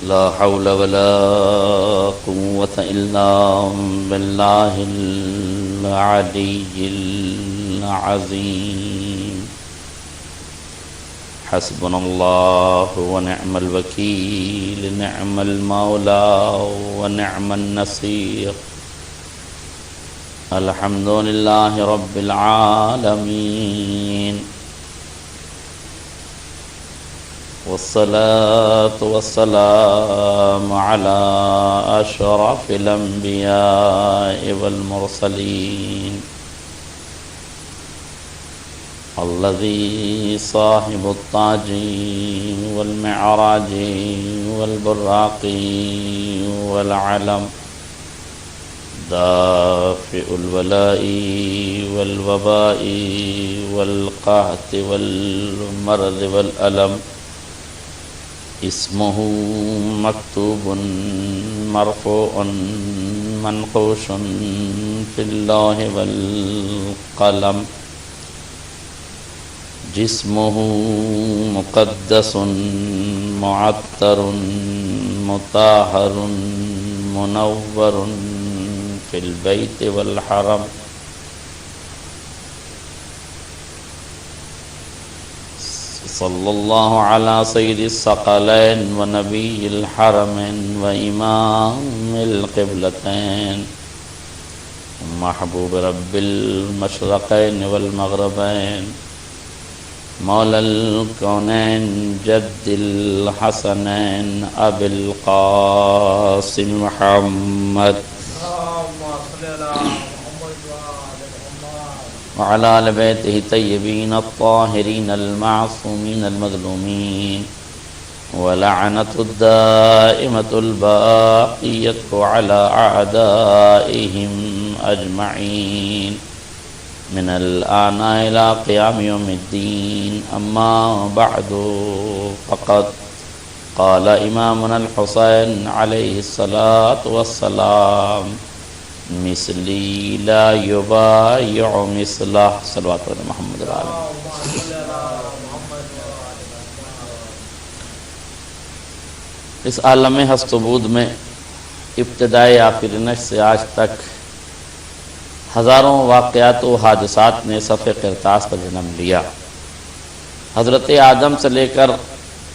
لا حول ولا قوة إلا بالله العلي العظيم. حسبنا الله ونعم الوكيل، نعم المولى ونعم النصير. الحمد لله رب العالمين، والصلاة والسلام على أشرف الأنبياء والمرسلين، الذي صاحب التاج والمعراج والبراق والعلم، دافع الولاء والوباء والقحط والمرض والألم. اسمه مكتوب مرفوع منقوش في اللوح والقلم. جسمه مقدس معطر مطهر منور في البيت والحرم. صلى الله على سيد الثقلين ونبي الحرمين وإمام القبلتين محبوب رب المشرقين والمغربين، مولى الكونين جد الحسنين أبي القاسم محمد وعلى آل بيته الطيبين الطاهرين المعصومين المظلومين، ولعنة الدائمة الباقية على أعدائهم أجمعين من الآن إلى قيام يوم الدين. أما بعد، فقد قال إمامنا الحسين عليه الصلاة والسلام: مثلی لا یبایع مثلہ. صلوات علی محمد وعلی. اس عالم ہست و بود میں ابتدائے آفرینش سے آج تک ہزاروں واقعات و حادثات نے صفحہ قرطاس پر جنم لیا. حضرت آدم سے لے کر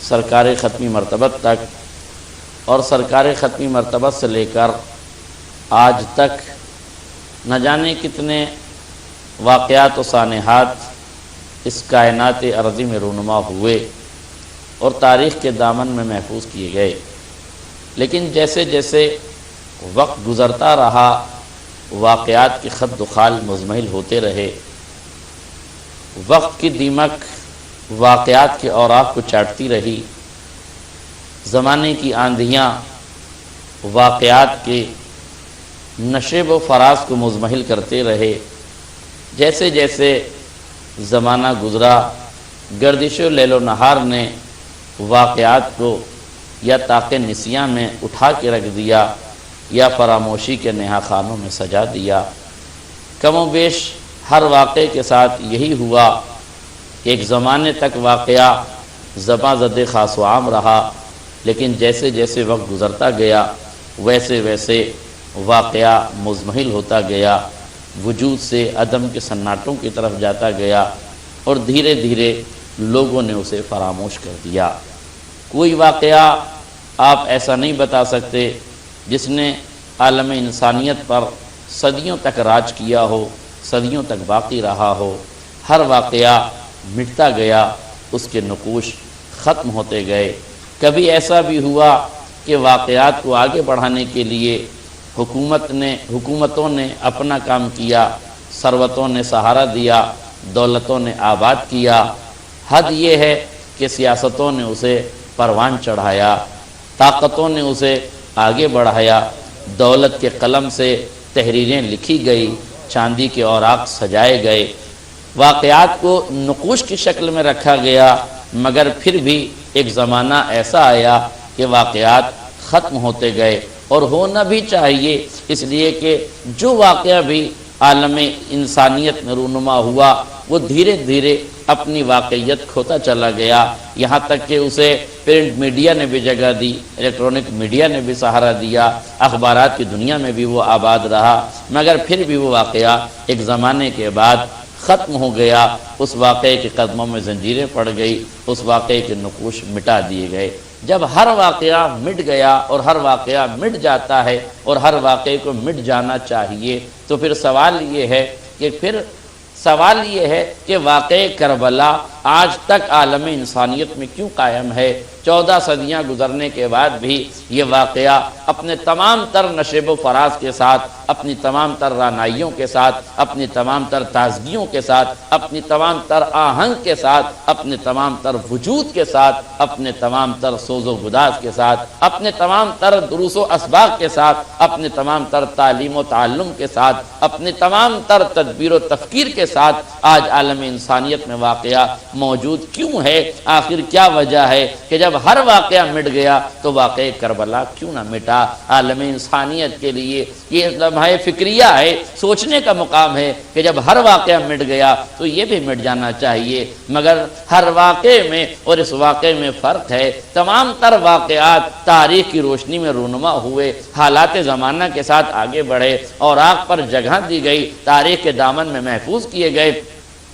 سرکار ختمی مرتبت تک، اور سرکار ختمی مرتبت سے لے کر آج تک نہ جانے کتنے واقعات و سانحات اس کائنات ارضی میں رونما ہوئے اور تاریخ کے دامن میں محفوظ کیے گئے. لیکن جیسے جیسے وقت گزرتا رہا، واقعات کے خد و خال مزمحل ہوتے رہے. وقت کی دیمک واقعات کے اوراق کو چاٹتی رہی. زمانے کی آندھیاں واقعات کے نشیب و فراز کو مزمحل کرتے رہے. جیسے جیسے زمانہ گزرا، گردش و لیل و نہار نے واقعات کو یا طاق نسیاں میں اٹھا کے رکھ دیا یا فراموشی کے نہا خانوں میں سجا دیا. کم و بیش ہر واقعے کے ساتھ یہی ہوا کہ ایک زمانے تک واقعہ زباں زد خاص و عام رہا، لیکن جیسے جیسے وقت گزرتا گیا ویسے ویسے واقعہ مزمحل ہوتا گیا، وجود سے عدم کے سناٹوں کی طرف جاتا گیا، اور دھیرے دھیرے لوگوں نے اسے فراموش کر دیا. کوئی واقعہ آپ ایسا نہیں بتا سکتے جس نے عالم انسانیت پر صدیوں تک راج کیا ہو، صدیوں تک باقی رہا ہو. ہر واقعہ مٹتا گیا، اس کے نقوش ختم ہوتے گئے. کبھی ایسا بھی ہوا کہ واقعات کو آگے بڑھانے کے لیے حکومتوں نے اپنا کام کیا، ثروتوں نے سہارا دیا، دولتوں نے آباد کیا. حد یہ ہے کہ سیاستوں نے اسے پروان چڑھایا، طاقتوں نے اسے آگے بڑھایا. دولت کے قلم سے تحریریں لکھی گئی، چاندی کے اوراق سجائے گئے، واقعات کو نقوش کی شکل میں رکھا گیا. مگر پھر بھی ایک زمانہ ایسا آیا کہ واقعات ختم ہوتے گئے، اور ہونا بھی چاہیے، اس لیے کہ جو واقعہ بھی عالم انسانیت میں رونما ہوا وہ دھیرے دھیرے اپنی واقعیت کھوتا چلا گیا، یہاں تک کہ اسے پرنٹ میڈیا نے بھی جگہ دی، الیکٹرانک میڈیا نے بھی سہارا دیا، اخبارات کی دنیا میں بھی وہ آباد رہا، مگر پھر بھی وہ واقعہ ایک زمانے کے بعد ختم ہو گیا۔ اس واقعے کے قدموں میں زنجیریں پڑ گئی، اس واقعے کے نقوش مٹا دیے گئے۔ جب ہر واقعہ مٹ گیا اور ہر واقعہ مٹ جاتا ہے اور ہر واقعے کو مٹ جانا چاہیے، تو پھر سوال یہ ہے کہ واقعہ کربلا آج تک عالم انسانیت میں کیوں قائم ہے؟ 14 صدیاں گزرنے کے بعد بھی یہ واقعہ اپنے تمام تر نشیب و فراز کے ساتھ، اپنی تمام تر رانائیوں کے ساتھ، اپنی تمام تر تازگیوں کے ساتھ، اپنی تمام تر آہنگ کے ساتھ، اپنے تمام تر وجود کے ساتھ، اپنے تمام تر سوز و گداز کے ساتھ، اپنے تمام تر دروس و اسباق کے ساتھ، اپنے تمام تر تعلیم و تعلم کے ساتھ، اپنے تمام تر تدبیر و تفکیر کے ساتھ آج عالم انسانیت میں واقعہ موجود کیوں ہے؟ آخر کیا وجہ ہے کہ جب ہر واقعہ مٹ گیا تو واقعہ کربلا کیوں نہ مٹا؟ عالم انسانیت کے لیے یہ لمحہ فکریہ ہے، سوچنے کا مقام ہے کہ جب ہر واقعہ مٹ گیا تو یہ بھی مٹ جانا چاہیے، مگر ہر واقعے میں اور اس واقعے میں فرق ہے۔ تمام تر واقعات تاریخ کی روشنی میں رونما ہوئے، حالات زمانہ کے ساتھ آگے بڑھے اور آگ پر جگہ دی گئی، تاریخ کے دامن میں محفوظ کیے گئے،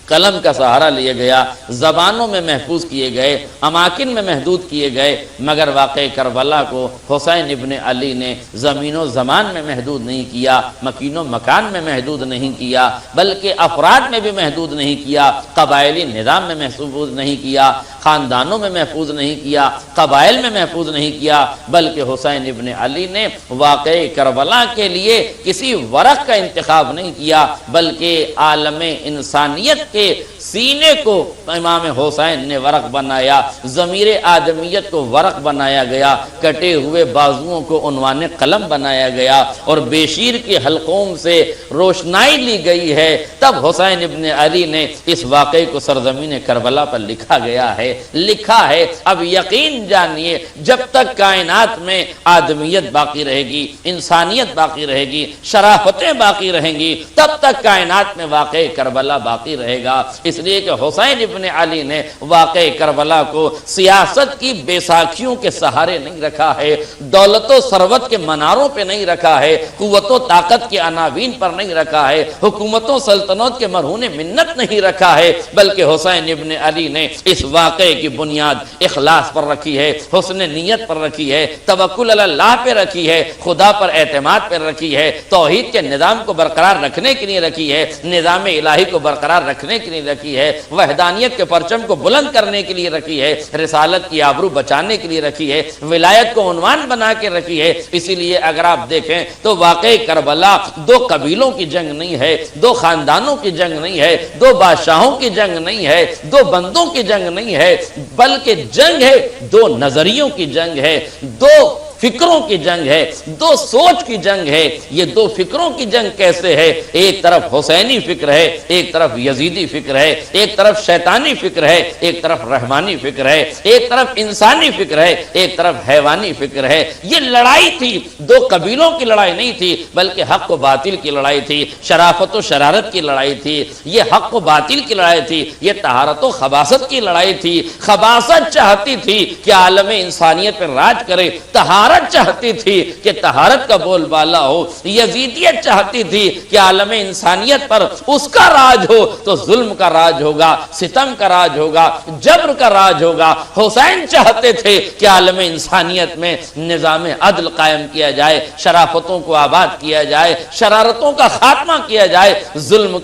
قلم کا سہارا لیا گیا، زبانوں میں محفوظ کیے گئے، اماکن میں محدود کیے گئے، مگر واقعہ کربلا کو حسین ابن علی نے زمین و زمان میں محدود نہیں کیا، مکین و مکان میں محدود نہیں کیا، بلکہ افراد میں بھی محدود نہیں کیا، قبائلی نظام میں محفوظ نہیں کیا، خاندانوں میں محفوظ نہیں کیا، قبائل میں محفوظ نہیں کیا، بلکہ حسین ابن علی نے واقعہ کربلا کے لیے کسی ورق کا انتخاب نہیں کیا، بلکہ عالم انسانیت کے سینے کو امام حسین نے ورق بنایا، ضمیر آدمیت کو ورق بنایا گیا، کٹے ہوئے بازوؤں کو عنوان قلم بنایا گیا اور بیشیر کے حلقوم سے روشنائی لی گئی ہے۔ تب حسین ابن علی نے اس واقعے کو سرزمین کربلا پر لکھا ہے۔ اب یقین جانیے، جب تک کائنات میں آدمیت باقی رہے گی، انسانیت باقی رہے گی، شرافتیں باقی رہیں گی، تب تک کائنات میں واقعہ کربلا باقی رہے گا۔ اس لیے کہ حسین ابن علی نے واقعہ کربلا کو سیاست کی بیساکھیوں کے سہارے نہیں رکھا ہے، دولت و ثروت کے مناروں پہ نہیں رکھا ہے، قوت و طاقت کے عناوین پر نہیں رکھا ہے، حکومتوں سلطنت کے مرہون منت نہیں رکھا ہے، بلکہ حسین ابن علی نے اس واقعے کی بنیاد اخلاص پر رکھی ہے، حسن نیت پر رکھی ہے، توکل علی اللہ پہ رکھی ہے، خدا پر اعتماد پر رکھی ہے، توحید کے نظام کو برقرار رکھنے کے لیے رکھی ہے، نظام الہی کو برقرار رکھنے کے لیے رکھی ہے، وحدانیت کے پرچم کو بلند کرنے کے لیے رکھی ہے، رسالت کی آبرو بچانے کے لیے رکھی ہے، ولایت کو عنوان بنا کے رکھی ہے۔ اسی لیے اگر آپ دیکھیں تو واقعہ کربلا دو قبیلوں کی جنگ نہیں ہے، دو خاندانوں کی جنگ نہیں ہے، دو بادشاہوں کی جنگ نہیں ہے، دو بندوں کی جنگ نہیں ہے، بلکہ جنگ ہے دو نظریوں کی جنگ ہے، دو فکروں کی جنگ ہے، دو سوچ کی جنگ ہے۔ یہ دو فکروں کی جنگ کیسے ہے؟ ایک طرف حسینی فکر ہے، ایک طرف یزیدی فکر ہے، ایک طرف شیطانی فکر ہے، ایک طرف رحمانی فکر ہے، ایک طرف انسانی فکر ہے، ایک طرف حیوانی فکر ہے۔ یہ لڑائی تھی، دو قبیلوں کی لڑائی نہیں تھی، بلکہ حق و باطل کی لڑائی تھی، شرافت و شرارت کی لڑائی تھی، یہ حق و باطل کی لڑائی تھی، یہ طہارت و خباثت کی لڑائی تھی۔ خباثت چاہتی تھی کہ عالم انسانیت پر راج کرے، طہارت چاہتی تھی کہ طہارت کا بول بالا ہو، یزیدیت چاہتی تھی کہ عالم انسانیت پر اس کا راج ہو تو ظلم کا راج ہوگا، ستم کا راج ہوگا، جبر کا راج ہوگا۔ حسین چاہتے تھے کہ عالم انسانیت میں نظام عدل قائم کیا جائے، شرافتوں کو آباد کیا جائے، شرارتوں کا خاتمہ کیا جائے، ظلم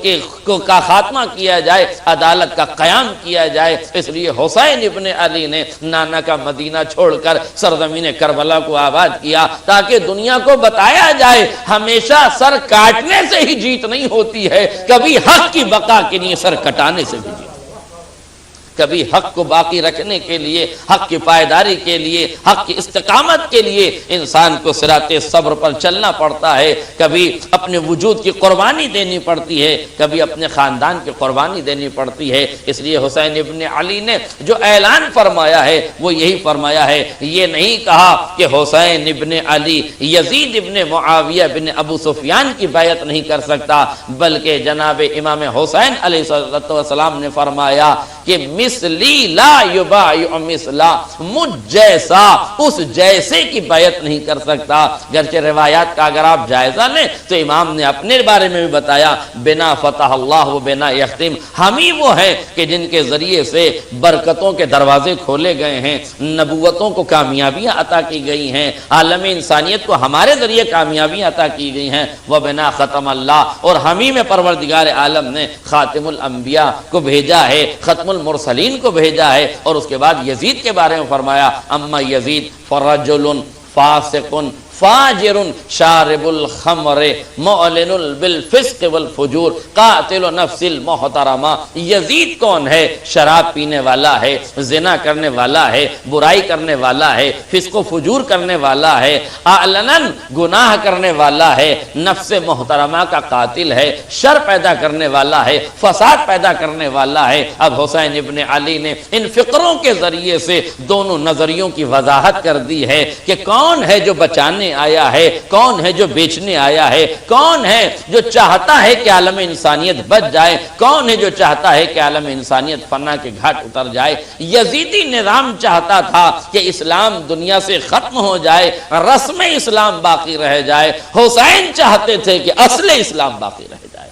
کا خاتمہ کیا جائے، عدالت کا قیام کیا جائے۔ اس لیے حسین ابن علی نے نانا کا مدینہ چھوڑ کر سرزمین کربلا کو آباد کیا تاکہ دنیا کو بتایا جائے ہمیشہ سر کاٹنے سے ہی جیت نہیں ہوتی ہے، کبھی حق کی بقا کے لیے سر کٹانے سے بھی جیت۔ کبھی حق کو باقی رکھنے کے لیے، حق کی پائیداری کے لیے، حق کی استقامت کے لیے انسان کو صراط صبر پر چلنا پڑتا ہے، کبھی اپنے وجود کی قربانی دینی پڑتی ہے، کبھی اپنے خاندان کی قربانی دینی پڑتی ہے۔ اس لیے حسین ابن علی نے جو اعلان فرمایا ہے وہ یہی فرمایا ہے، یہ نہیں کہا کہ حسین ابن علی یزید ابن معاویہ بن ابو سفیان کی بیعت نہیں کر سکتا، بلکہ جناب امام حسین علیہ السلام نے فرمایا کہ مثلی لا یبایع مثلا، مجھ جیسا اس جیسے کی بیعت نہیں کر سکتا۔ گرچہ روایات کا اگر آپ جائزہ لیں تو امام نے اپنے بارے میں بھی بتایا، بنا فتح اللہ و بنا یختم، ہم ہی وہ ہیں کہ جن کے ذریعے سے برکتوں کے دروازے کھولے گئے ہیں، نبوتوں کو کامیابیاں عطا کی گئی ہیں، عالم انسانیت کو ہمارے ذریعے کامیابیاں عطا کی گئی ہیں، وہ بنا ختم اللہ، اور ہم ہی میں پروردگار عالم نے خاتم الانبیاء کو بھیجا ہے، ختم المرسلین کو بھیجا ہے۔ اور اس کے بعد یزید کے بارے میں فرمایا، اما یزید فرجل فاسق فاجر شارب الخمر معلن بالفسق والفجور قاتل نفس المحترمہ۔ یزید کون ہے؟ شراب پینے والا ہے، زنا کرنے والا ہے، برائی کرنے والا ہے، فسق و فجور کرنے والا ہے، اعلناً گناہ کرنے والا ہے، نفس محترمہ کا قاتل ہے، شر پیدا کرنے والا ہے، فساد پیدا کرنے والا ہے۔ اب حسین ابن علی نے ان فقروں کے ذریعے سے دونوں نظریوں کی وضاحت کر دی ہے کہ کون ہے جو بچانے آیا ہے، کون ہے جو بیچنے آیا ہے، کون ہے جو چاہتا ہے کہ عالم انسانیت بچ جائے، کون ہے جو چاہتا ہے کہ عالم انسانیت فنا کے گھاٹ اتر جائے۔ یزیدی نظام چاہتا تھا کہ اسلام دنیا سے ختم ہو جائے، رسم اسلام باقی رہ جائے۔ حسین چاہتے تھے کہ اصل اسلام باقی رہ جائے۔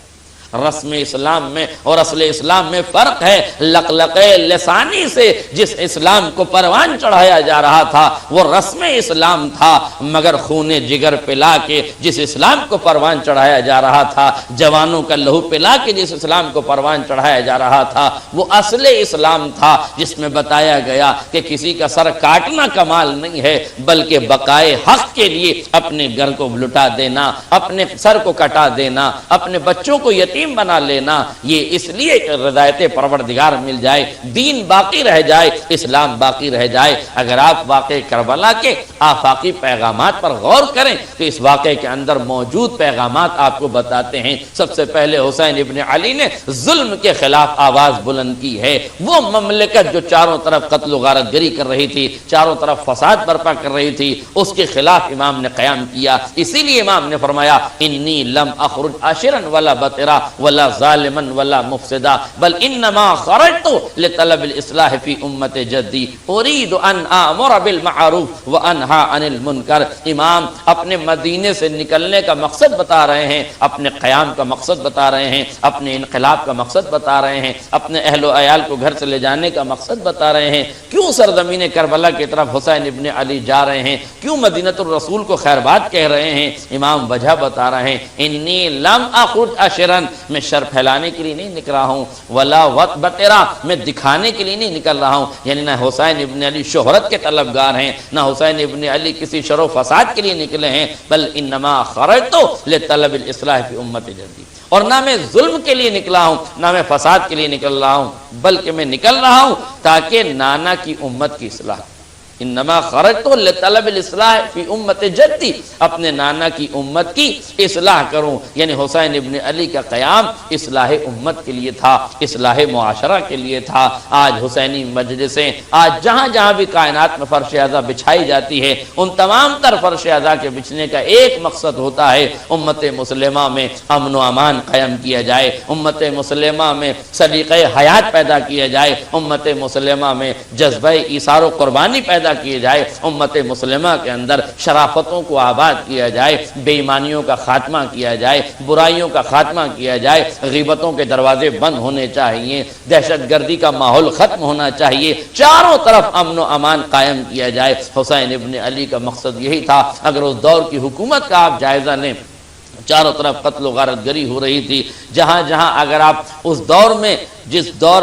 رسم اسلام میں اور اصل اسلام میں فرق ہے۔ لقلق لسانی سے جس اسلام کو پروان چڑھایا جا رہا تھا وہ رسم اسلام تھا، مگر خون جگر پلا کے جس اسلام کو پروان چڑھایا جا رہا تھا، جوانوں کا لہو پلا کے جس اسلام کو پروان چڑھایا جا رہا تھا، وہ اصل اسلام تھا، جس میں بتایا گیا کہ کسی کا سر کاٹنا کمال نہیں ہے، بلکہ بقائے حق کے لیے اپنے گھر کو لٹا دینا، اپنے سر کو کٹا دینا، اپنے بچوں کو یتیم بنا لینا، یہ اس لیے کہ رضایت پروردگار مل جائے، دین باقی رہ جائے، اسلام باقی رہ جائے۔ اگر آپ واقع کربلا کے آفاقی پیغامات پر غور کریں تو اس واقعے کے اندر موجود پیغامات آپ کو بتاتے ہیں۔ سب سے پہلے حسین ابن علی نے ظلم کے خلاف آواز بلند کی ہے۔ وہ مملکت جو چاروں طرف قتل و غارت گری کر رہی تھی، چاروں طرف فساد برپا کر رہی تھی، اس کے خلاف امام نے قیام کیا۔ اسی لیے امام نے فرمایا، انی لم اخرج عاشرا ولا بطرا ولا ظالما ولا مفسدا بل انما خرجت لطلب الاصلاح في امت جدی اريد ان امر بالمعروف وانهى عن المنکر۔ امام اپنے مدینے سے نکلنے کا مقصد بتا رہے ہیں، اپنے قیام کا مقصد بتا رہے ہیں، اپنے انقلاب کا مقصد بتا رہے ہیں، اپنے اہل و عیال کو گھر سے لے جانے کا مقصد بتا رہے ہیں۔ کیوں سرزمین کربلا کی طرف حسین ابن علی جا رہے ہیں؟ کیوں مدینۃ الرسول کو خیر بات کہہ رہے ہیں؟ امام وجہ بتا رہے ہیں، انی لم اخرج عاشرا، میں شر پھیلانے کے لیے نہیں نکل رہا ہوں، ولا بطرا، میں دکھانے کے لیے نہیں نکل رہا ہوں۔ یعنی نہ حسین ابن علی شہرت کے طلبگار ہیں، نہ حسین ابن علی کسی شر و فساد کے لیے نکلے ہیں، بل انما خرجت لطلب الاصلاح فی امت جدی، اور نہ میں ظلم کے لیے نکلا ہوں، نہ میں فساد کے لیے نکل رہا ہوں، بلکہ میں نکل رہا ہوں تاکہ نانا کی امت کی اصلاح، انما خرجت لطلب الاصلاح فی امت جدی، اپنے نانا کی امت کی اصلاح کروں۔ یعنی حسین ابن علی کا قیام اصلاح امت کے لیے تھا، اصلاح معاشرہ کے لیے تھا۔ آج حسینی مجلسیں، آج جہاں جہاں بھی کائنات میں فرش اعضا بچھائی جاتی ہے، ان تمام تر فرش اعضا کے بچھنے کا ایک مقصد ہوتا ہے، امت مسلمہ میں امن و امان قائم کیا جائے، امت مسلمہ میں سلیقہ حیات پیدا کیا جائے، امت مسلمہ میں جذبہ ایثار و قربانی پیدا کیے جائے، امت مسلمہ کے اندر شرافتوں کو آباد کیا جائے، بے ایمانیوں کا خاتمہ کیا جائے، برائیوں کا خاتمہ کیا جائے، غیبتوں کے دروازے بند ہونے چاہیے، دہشت گردی کا ماحول ختم ہونا چاہیے، چاروں طرف امن و امان قائم کیا جائے۔ حسین ابن علی کا مقصد یہی تھا۔ اگر اس دور کی حکومت کا آپ جائزہ لیں، چاروں طرف قتل و غارت گری ہو رہی تھی، جہاں جہاں اگر آپ اس دور میں اس دور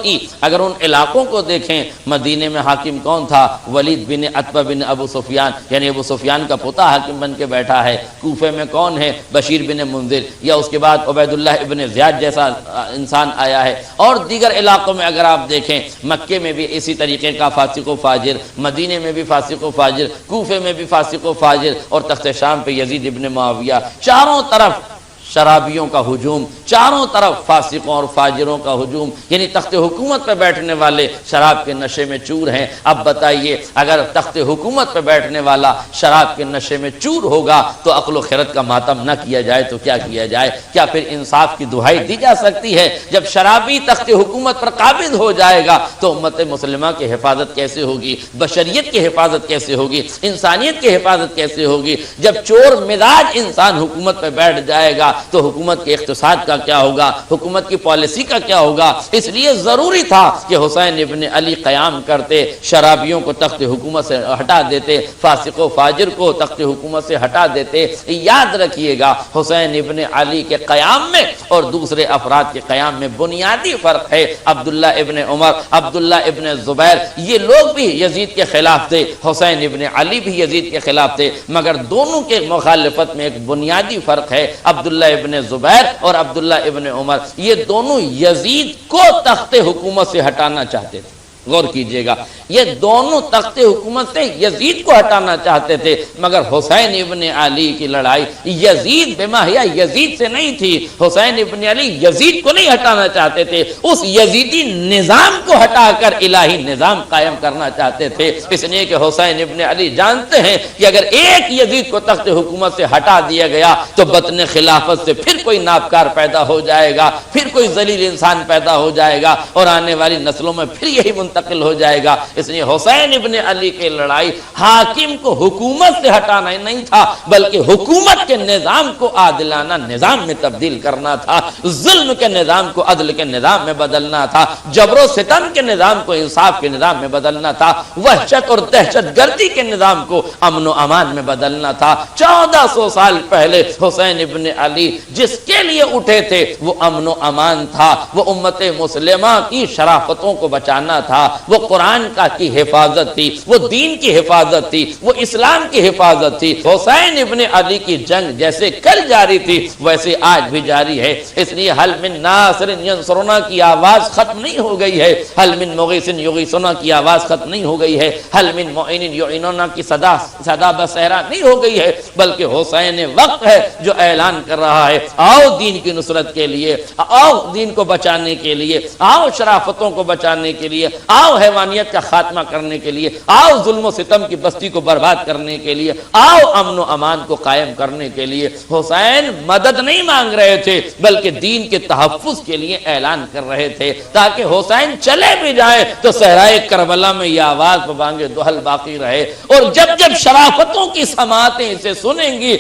کی اگر ان علاقوں کو دیکھیں، مدینے میں حاکم کون تھا؟ ولید بن عتبہ بن ابو سفیان، یعنی ابو سفیان کا پوتا حاکم بن کے بیٹھا ہے۔ کوفے میں کون ہے؟ بشیر بن منذر، یا اس کے بعد عبید اللہ ابن زیاد جیسا انسان آیا ہے۔ اور دیگر علاقوں میں اگر آپ دیکھیں، مکے میں بھی اسی طریقے کا فاسق و فاجر، مدینے میں بھی فاسق و فاجر، کوفے میں بھی فاسق و فاجر، اور تخت شام پہ یزید ابن معاویہ، چاروں طرف شرابیوں کا ہجوم، چاروں طرف فاسقوں اور فاجروں کا ہجوم، یعنی تخت حکومت پہ بیٹھنے والے شراب کے نشے میں چور ہیں۔ اب بتائیے، اگر تخت حکومت پہ بیٹھنے والا شراب کے نشے میں چور ہوگا تو عقل و خرد کا ماتم نہ کیا جائے تو کیا کیا جائے؟ کیا پھر انصاف کی دہائی دی جا سکتی ہے؟ جب شرابی تخت حکومت پر قابض ہو جائے گا تو امت مسلمہ کی حفاظت کیسے ہوگی؟ بشریت کی حفاظت کیسے ہوگی؟ انسانیت کی حفاظت کیسے ہوگی؟ جب چور مزاج انسان حکومت پہ بیٹھ جائے گا تو حکومت کے اقتصاد کا کیا ہوگا؟ حکومت کی پالیسی کا کیا ہوگا؟ اس لیے ضروری تھا کہ حسین ابن علی قیام کرتے، شرابیوں کو تخت حکومت سے ہٹا دیتے، فاسق و فاجر کو تخت حکومت سے ہٹا دیتے۔ یاد رکھیے گا، حسین ابن علی کے قیام میں اور دوسرے افراد کے قیام میں بنیادی فرق ہے۔ عبداللہ ابن عمر، عبداللہ ابن زبیر، یہ لوگ بھی یزید کے خلاف تھے، حسین ابن علی بھی یزید کے خلاف تھے، مگر دونوں کے مخالفت میں ایک بنیادی فرق ہے۔ عبداللہ ابن زبیر اور عبداللہ ابن عمر، یہ دونوں یزید کو تخت حکومت سے ہٹانا چاہتے تھے۔ غور کیجئے گا، یہ دونوں تخت حکومت سے یزید کو ہٹانا چاہتے تھے، مگر حسین ابن علی کی لڑائی یزید بماہیہ یزید سے نہیں تھی۔ حسین ابن علی یزید کو نہیں ہٹانا چاہتے تھے، اس یزیدی نظام کو ہٹا کر الہی نظام قائم کرنا چاہتے تھے۔ اس لیے کہ حسین ابن علی جانتے ہیں کہ اگر ایک یزید کو تخت حکومت سے ہٹا دیا گیا تو بطن خلافت سے پھر کوئی نابکار پیدا ہو جائے گا، پھر کوئی ذلیل انسان پیدا ہو جائے گا، اور آنے والی نسلوں میں پھر یہی منتقل ہو جائے گا۔ اس لیے حسین ابن علی کی لڑائی حاکم کو حکومت سے ہٹانا نہیں تھا، بلکہ حکومت کے نظام کو عادلانہ نظام میں تبدیل کرنا تھا، ظلم کے نظام کو عدل کے نظام میں بدلنا تھا، جبر و ستم کے نظام کو انصاف کے نظام میں بدلنا تھا، وحشت اور دہشت گردی کے نظام کو امن و امان میں بدلنا تھا۔ 1400 سال پہلے حسین ابن علی جس کے لیے اٹھے تھے وہ امن و امان تھا، وہ امت مسلمہ کی شرافتوں کو بچانا تھا، وہ قرآن کا کی حفاظت تھی، وہ دین کی حفاظت تھی، وہ اسلام کی حفاظت تھی۔ حسین ابن علی کی جنگ جیسے کل جاری تھی ویسے آج بھی جاری ہے۔ اس لیے حل من ناصر ینصرنا کی آواز ختم نہیں ہو گئی ہے، حل من مغیث یغیثنا کی آواز ختم نہیں ہو گئی ہے، حل من معین یعیننا کی صدا بصیرہ نہیں ہو گئی ہے، بلکہ حسین وقت ہے جو اعلان کر رہا ہے، آؤ دین کی نصرت کے لیے، آؤ دین کو بچانے کے لیے، آؤ شرافتوں کو بچانے کے لیے، آؤ حیوانیت کا خاتمہ کرنے کے لیے، آؤ ظلم و ستم کی بستی کو برباد کرنے کے لیے، آؤ امن و امان کو قائم کرنے کے لیے۔ حسین مدد نہیں مانگ رہے تھے بلکہ دین کے تحفظ کے لیے اعلان کر رہے تھے، تاکہ حسین چلے بھی جائے تو صحرائے کربلا میں یہ آواز بانگ دہل باقی رہے، اور جب جب شرافتوں کی سماعتیں اسے سنیں گی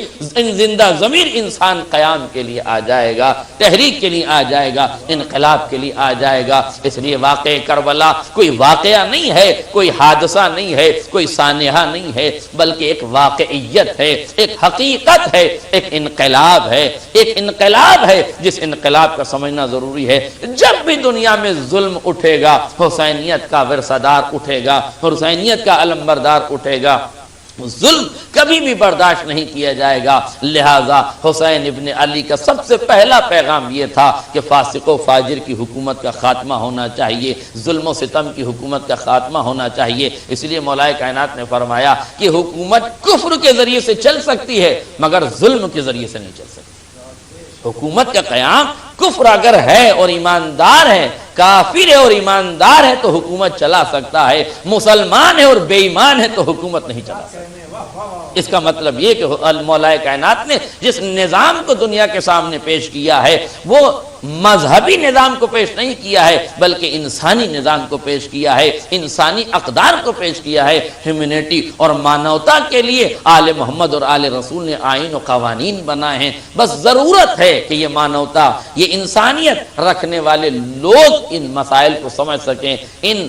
زندہ ضمیر انسان قیام کے لیے آ جائے گا، تحریک کے لیے آ جائے گا، انقلاب کے لیے آ جائے گا۔ اس لیے واقعہ کربلا کوئی واقعہ نہیں ہے، کوئی حادثہ نہیں ہے، کوئی سانحہ نہیں ہے، بلکہ ایک واقعیت ہے، ایک حقیقت ہے، ایک انقلاب ہے، ایک انقلاب ہے جس انقلاب کا سمجھنا ضروری ہے۔ جب بھی دنیا میں ظلم اٹھے گا حسینیت کا ورثہ اٹھے گا، حسینیت کا علمبردار اٹھے گا، ظلم کبھی بھی برداشت نہیں کیا جائے گا۔ لہذا حسین ابن علی کا سب سے پہلا پیغام یہ تھا کہ فاسق و فاجر کی حکومت کا خاتمہ ہونا چاہیے، ظلم و ستم کی حکومت کا خاتمہ ہونا چاہیے۔ اس لیے مولا کائنات نے فرمایا کہ حکومت کفر کے ذریعے سے چل سکتی ہے مگر ظلم کے ذریعے سے نہیں چل سکتی۔ حکومت کا قیام، کفر اگر ہے اور ایماندار ہے، کافر ہے اور ایماندار ہے تو حکومت چلا سکتا ہے، مسلمان ہے اور بے ایمان ہے تو حکومت نہیں چلا سکتا۔ اس کا مطلب یہ کہ مولا کائنات نے جس نظام کو دنیا کے سامنے پیش کیا ہے وہ مذہبی نظام کو پیش نہیں کیا ہے بلکہ انسانی نظام کو پیش کیا ہے، انسانی اقدار کو پیش کیا ہے۔ ہیومینٹی اور مانوتا کے لیے آل محمد اور آل رسول نے آئین و قوانین بنائے ہیں۔ بس ضرورت ہے کہ یہ مانوتا، یہ انسانیت رکھنے والے لوگ ان مسائل کو سمجھ سکیں، ان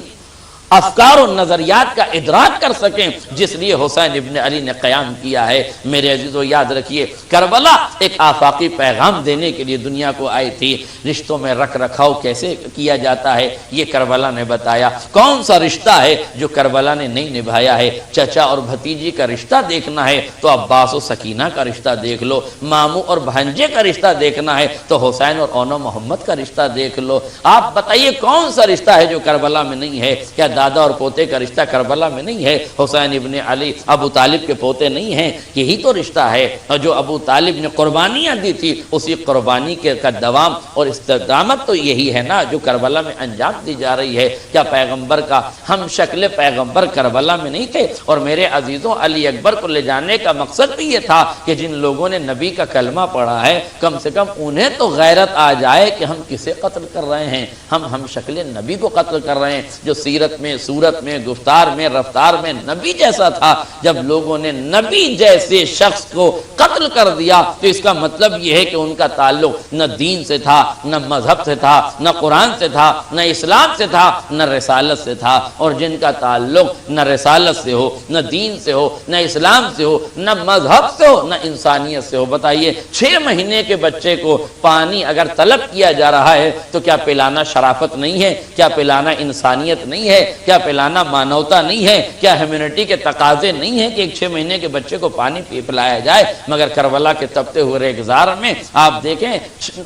افکار و نظریات کا ادراک کر سکیں جس لیے حسین ابن علی نے قیام کیا ہے۔ میرے عزیزو یاد رکھیے کربلا ایک آفاقی پیغام دینے کے لیے دنیا کو آئی تھی۔ رشتوں میں رکھ رکھاؤ کیسے کیا جاتا ہے یہ کربلا نے بتایا۔ کون سا رشتہ ہے جو کربلا نے نہیں نبھایا ہے؟ چچا اور بھتیجی کا رشتہ دیکھنا ہے تو عباس و سکینہ کا رشتہ دیکھ لو، ماموں اور بھانجے کا رشتہ دیکھنا ہے تو حسین اور اون و محمد کا رشتہ دیکھ لو۔ آپ بتائیے کون سا رشتہ ہے جو کربلا میں نہیں ہے؟ کیا دادا اور پوتے کا رشتہ کربلا میں نہیں ہے؟ حسین ابن علی ابو طالب کے پوتے نہیں ہیں؟ یہی تو رشتہ ہے اور جو ابو طالب نے قربانیاں دی تھی اسی قربانی کے کا دوام اور استقامت تو یہی ہے نا جو کربلا میں انجام دی جا رہی ہے۔ کیا پیغمبر کا ہم شکل پیغمبر کربلا میں نہیں تھے؟ اور میرے عزیزوں علی اکبر کو لے جانے کا مقصد بھی یہ تھا کہ جن لوگوں نے نبی کا کلمہ پڑھا ہے کم سے کم انہیں تو غیرت آ جائے کہ ہم کسے قتل کر رہے ہیں، ہم شکل نبی کو قتل کر رہے ہیں جو سیرت میں، صورت میں، گفتار میں، رفتار میں نبی جیسا تھا۔ جب لوگوں نے نبی جیسے شخص کو قتل کر دیا تو اس کا مطلب یہ ہے کہ ان کا تعلق نہ دین سے تھا، نہ مذہب سے تھا، نہ قرآن سے تھا، نہ اسلام سے تھا، نہ رسالت سے تھا۔ اور جن کا تعلق نہ رسالت سے ہو، نہ دین سے ہو، نہ اسلام سے ہو، نہ مذہب سے ہو، نہ انسانیت سے ہو، بتائیے 6 مہینے کے بچے کو پانی اگر طلب کیا جا رہا ہے تو کیا پلانا شرافت نہیں ہے؟ کیا پلانا انسانیت نہیں ہے؟ کیا پلانا مانوتا نہیں ہے؟ کیا ہیومینٹی کے تقاضے نہیں ہیں کہ ایک 6 مہینے کے بچے کو پانی پلایا جائے؟ مگر کربلا کے تپتے ہوئے ریگزار میں آپ دیکھیں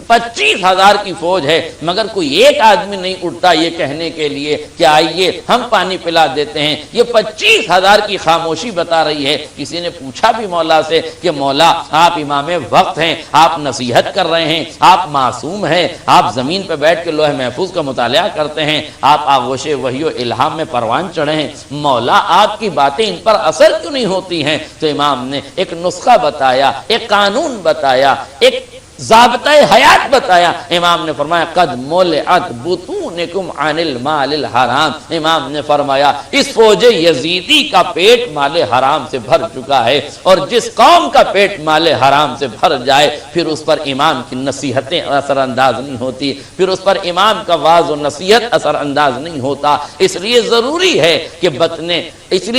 25,000 کی فوج ہے مگر کوئی ایک آدمی نہیں اٹھتا یہ کہنے کے لیے کہ آئیے ہم پانی پلا دیتے ہیں۔ یہ 25,000 کی خاموشی بتا رہی ہے۔ کسی نے پوچھا بھی مولا سے کہ مولا آپ امام وقت ہیں، آپ نصیحت کر رہے ہیں، آپ معصوم ہیں، آپ زمین پہ بیٹھ کے لوح محفوظ کا مطالعہ کرتے ہیں، آپ آغوش وحی و الہام میں پروان چڑھے ہیں، مولا آپ کی باتیں ان پر اثر کیوں نہیں ہوتی ہیں؟ تو امام نے ایک نسخہ بتایا، ایک قانون بتایا، ایک ضابطۂ حیات بتایا۔ امام نے فرمایا قد ملعت بطونکم عن المال الحرام۔ امام نے فرمایا اس فوج یزیدی کا پیٹ مال حرام سے بھر چکا ہے، اور جس قوم کا پیٹ مال حرام سے بھر جائے پھر اس پر امام کی نصیحتیں اثر انداز نہیں ہوتی، پھر اس پر امام کا واعظ و نصیحت اثر انداز نہیں ہوتا۔ اس لیے ضروری ہے کہ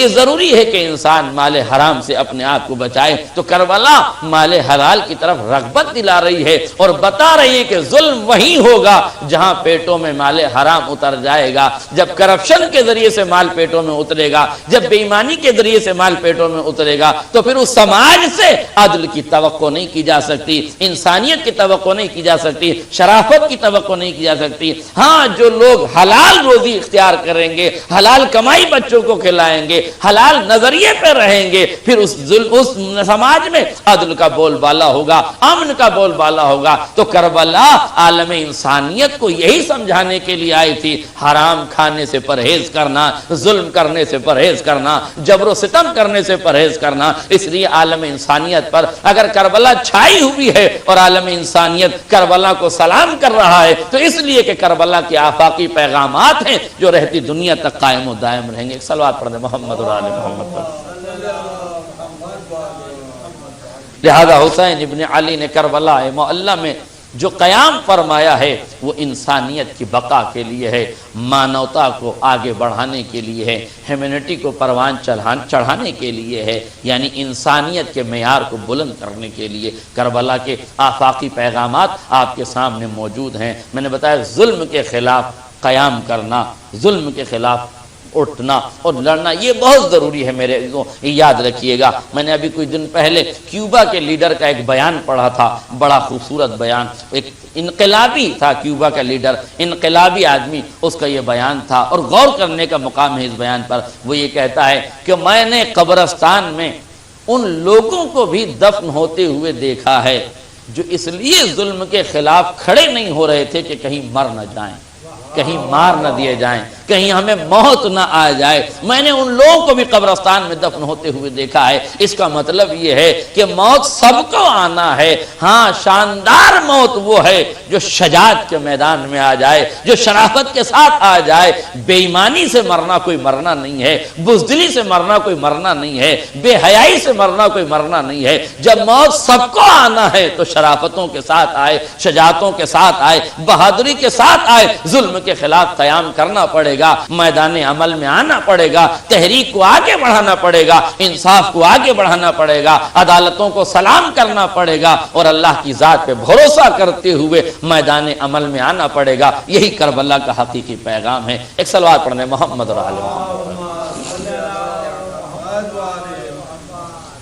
ضروری ہے کہ انسان مال حرام سے اپنے آپ کو بچائے۔ تو کربلا مال حلال کی طرف رغبت دلا رہی ہے اور بتا رہی ہے کہ ظلم وہی ہوگا جہاں پیٹوں میں مال حرام اتر جائے گا۔ جب کرپشن کے ذریعے سے مال پیٹوں میں اترے گا، جب بے ایمانی کے ذریعے سے مال پیٹوں میں اترے گا تو پھر اس سماج سے عدل کی توقع نہیں کی جا سکتی، انسانیت کی توقع نہیں کی جا سکتی، شرافت کی توقع نہیں کی جا سکتی۔ ہاں جو لوگ حلال روزی اختیار کریں گے، حلال کمائی بچوں کو کھلائیں گے، حلال نظریے پہ رہیں گے، پھر اس سماج میں عدل کا بول بالا ہوگا، امن کا بول بالا ہوگا۔ تو کربلا عالم انسانیت کو یہی سمجھانے کے لیے آئی تھی، حرام کھانے سے پرہیز کرنا، ظلم کرنے سے پرہیز کرنا، جبر و ستم کرنے سے پرہیز کرنا۔ اس لیے عالم انسانیت پر اگر کربلا چھائی ہوئی ہے اور عالم انسانیت کربلا کو سلام کر رہا ہے تو اس لیے کہ کربلا کے آفاقی پیغامات ہیں جو رہتی دنیا تک قائم و دائم رہیں گے۔ صلوات پڑھ دیں محمد اور آل محمد پر۔ لہذا حسین ابن علی نے کربلا معلی میں جو قیام فرمایا ہے وہ انسانیت کی بقا کے لیے ہے، مانوتا کو آگے بڑھانے کے لیے ہے، ہیومینٹی کو پروان چڑھانے کے لیے ہے، یعنی انسانیت کے معیار کو بلند کرنے کے لیے۔ کربلا کے آفاقی پیغامات آپ کے سامنے موجود ہیں۔ میں نے بتایا ظلم کے خلاف قیام کرنا، ظلم کے خلاف اٹھنا اور لڑنا یہ بہت ضروری ہے میرے عزیزوں، یاد رکھیے گا۔ میں نے ابھی کچھ دن پہلے کیوبا کے لیڈر کا ایک بیان پڑھا تھا، بڑا خوبصورت بیان، ایک انقلابی تھا کیوبا کا لیڈر، انقلابی آدمی، اس کا یہ بیان تھا اور غور کرنے کا مقام ہے اس بیان پر۔ وہ یہ کہتا ہے کہ میں نے قبرستان میں ان لوگوں کو بھی دفن ہوتے ہوئے دیکھا ہے جو اس لیے ظلم کے خلاف کھڑے نہیں ہو رہے تھے کہ کہیں مر نہ جائیں، کہیں مار نہ دیے جائیں، کہیں ہمیں موت نہ آ جائے۔ میں نے ان لوگوں کو بھی قبرستان میں دفن ہوتے ہوئے دیکھا ہے۔ اس کا مطلب یہ ہے کہ موت سب کو آنا ہے، ہاں شاندار موت وہ ہے جو شجاعت کے میدان میں آ جائے، جو شرافت کے ساتھ آ جائے۔ بے ایمانی سے مرنا کوئی مرنا نہیں ہے، بزدلی سے مرنا کوئی مرنا نہیں ہے، بے حیائی سے مرنا کوئی مرنا نہیں ہے۔ جب موت سب کو آنا ہے تو شرافتوں کے ساتھ آئے، شجاعتوں کے ساتھ آئے، بہادری کے ساتھ آئے، ظلم کے خلاف قیام کرنا پڑے گا۔ پڑے گا، میدان عمل میں آنا پڑے گا، تحریک کو آگے بڑھانا پڑے گا، انصاف کو آگے بڑھانا پڑے گا، عدالتوں کو سلام کرنا پڑے گا اور اللہ کی ذات پہ بھروسہ کرتے ہوئے میدان عمل میں آنا پڑے گا۔ یہی کربلا کا حقیقی پیغام ہے۔ ایک صلوات پڑھنے محمد اور آل محمد۔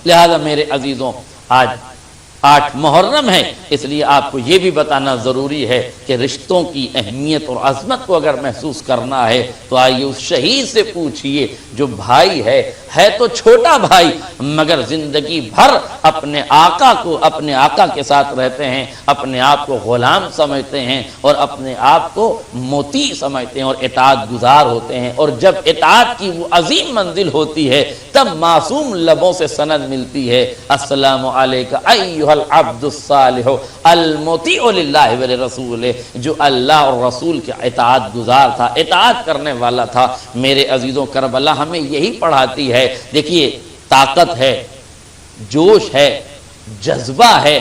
لہذا میرے عزیزوں، آج 8 محرم ہے، اس لیے آپ کو یہ بھی بتانا ضروری ہے کہ رشتوں کی اہمیت اور عظمت کو اگر محسوس کرنا ہے تو آئیے اس شہید سے پوچھئے جو بھائی ہے تو چھوٹا بھائی مگر زندگی بھر اپنے آقا کو، اپنے آقا کے ساتھ رہتے ہیں، اپنے آپ کو غلام سمجھتے ہیں اور اپنے آپ کو مطیع سمجھتے ہیں اور اطاعت گزار ہوتے ہیں، اور جب اطاعت کی وہ عظیم منزل ہوتی ہے تب معصوم لبوں سے سند ملتی ہے، السلام علیکہ ایھا العبد الصالح المطیع للہ ولرسولہ، جو اللہ اور رسول کے اطاعت گزار تھا، اطاعت کرنے والا تھا۔ میرے عزیزوں، کربلا ہمیں یہی پڑھاتی ہے۔ دیکھیے، طاقت ہے، جوش ہے، جذبہ ہے،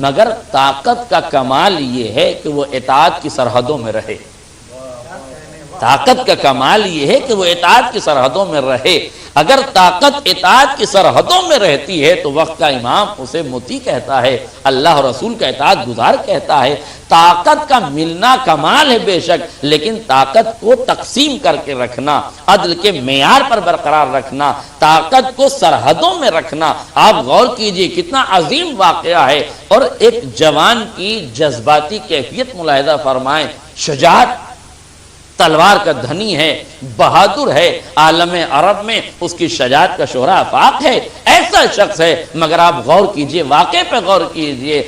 مگر طاقت کا کمال یہ ہے کہ وہ اطاعت کی سرحدوں میں رہے۔ طاقت کا کمال یہ ہے کہ وہ اطاعت کی سرحدوں میں رہے۔ اگر طاقت اطاعت کی سرحدوں میں رہتی ہے تو وقت کا امام اسے مطیع کہتا ہے، اللہ اور رسول کا اطاعت گزار کہتا ہے۔ طاقت کا ملنا کمال ہے بے شک، لیکن طاقت کو تقسیم کر کے رکھنا، عدل کے معیار پر برقرار رکھنا، طاقت کو سرحدوں میں رکھنا۔ آپ غور کیجئے کتنا عظیم واقعہ ہے، اور ایک جوان کی جذباتی کیفیت ملاحظہ فرمائیں۔ شجاعت، تلوار کا دھنی ہے، بہادر ہے، عالم عرب میں اس کی شجاعت کا شہرہ آفاق ہے، ایسا شخص ہے۔ مگر آپ غور کیجئے، واقعے پہ غور کیجئے،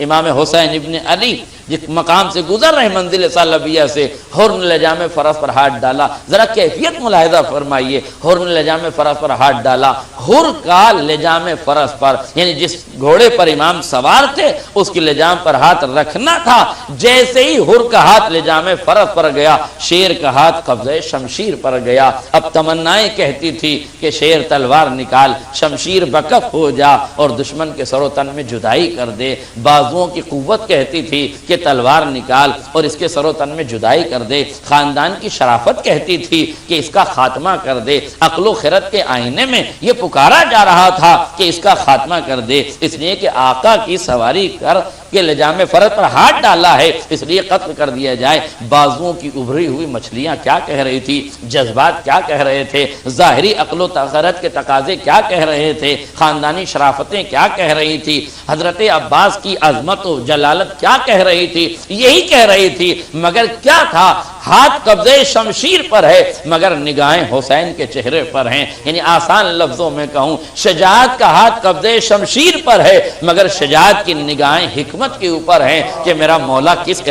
امام حسین ابن علی جس مقام سے گزر رہے منزل ثعلبیہ سے، ہرن لجام فرس پر ہاتھ ڈالا۔ ذرا کیفیت ملاحظہ فرمائیے، ہرن لجام فرس پر ہاتھ ڈالا، ہر کا لجام فرس پر، یعنی جس گھوڑے پر امام سوار تھے اس کی لجام پر ہاتھ رکھنا تھا، جیسے ہی ہر کا ہاتھ لجام فرس پر گیا، شیر کا ہاتھ قبضہ شمشیر پر گیا۔ اب تمنائیں کہتی تھی کہ شیر تلوار نکال، شمشیر بکف ہو جا اور دشمن کے سر و تن میں جدائی کر دے، بازوؤں کی قوت کہتی تھی کہ تلوار نکال اور اس کے سر و تن میں جدائی کر دے، خاندان کی شرافت کہتی تھی کہ اس کا خاتمہ کر دے، عقل و خرد کے آئینے میں یہ پکارا جا رہا تھا کہ اس کا خاتمہ کر دے، اس لیے کہ آقا کی سواری کر کے لجام فرس پر ہاتھ ڈالا ہے، اس لیے قتل کر دیا جائے۔ بازوؤں کی ابھری ہوئی مچھلیاں کیا کہہ رہی تھی، جذبات کیا کہہ رہے تھے، ظاہری عقل و خرد کے تقاضے کیا کہہ رہے تھے، خاندانی شرافتیں کیا کہہ رہی تھی، حضرت عباس کی عظمت و جلالت کیا کہہ رہی تھی، یہی کہہ رہی تھی، مگر کیا تھا، ہاتھ قبضے شمشیر پر ہے مگر نگاہیں حسین کے چہرے پر ہیں۔ یعنی آسان لفظوں میں کہوں، شجاعت کا ہاتھ قبضے شمشیر پر ہے مگر شجاعت کی نگاہیں حکمت کے اوپر ہیں کہ میرا مولا کس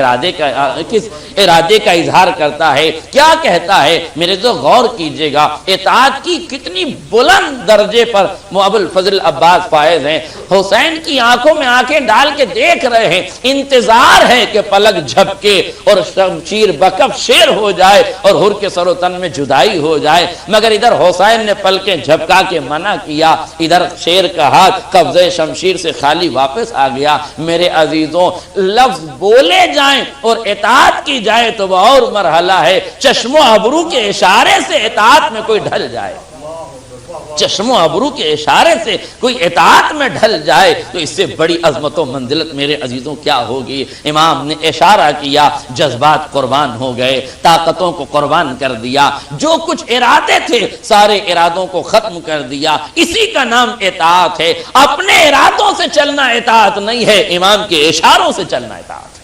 ارادے کا اظہار کرتا ہے، کیا کہتا ہے۔ میرے تو غور کیجئے گا، اطاعت کی کتنی بلند درجے پر ابو الفضل عباس فائز ہیں، حسین کی آنکھوں میں آنکھیں ڈال کے دیکھ رہے ہیں، انتظار ہے کہ پلک جھپکے اور شمشیر بکف شیر ہو جائے اور ہر کے سر و تن میں جدائی ہو جائے، مگر ادھر حسین نے پلکیں جھپکا کے منع کیا، ادھر شیر کا ہاتھ قبضے شمشیر سے خالی واپس آ گیا۔ میرے عزیزوں، لفظ بولے جائیں اور اطاعت کی جائے تو وہ اور مرحلہ ہے، چشم و ابرو کے اشارے سے اطاعت میں کوئی ڈھل جائے، چشم و ابرو کے اشارے سے کوئی اطاعت میں ڈھل جائے تو اس سے بڑی عظمت و منزلت میرے عزیزوں کیا ہوگی۔ امام نے اشارہ کیا، جذبات قربان ہو گئے، طاقتوں کو قربان کر دیا، جو کچھ ارادے تھے سارے ارادوں کو ختم کر دیا، اسی کا نام اطاعت ہے۔ اپنے ارادوں سے چلنا اطاعت نہیں ہے، امام کے اشاروں سے چلنا اطاعت ہے۔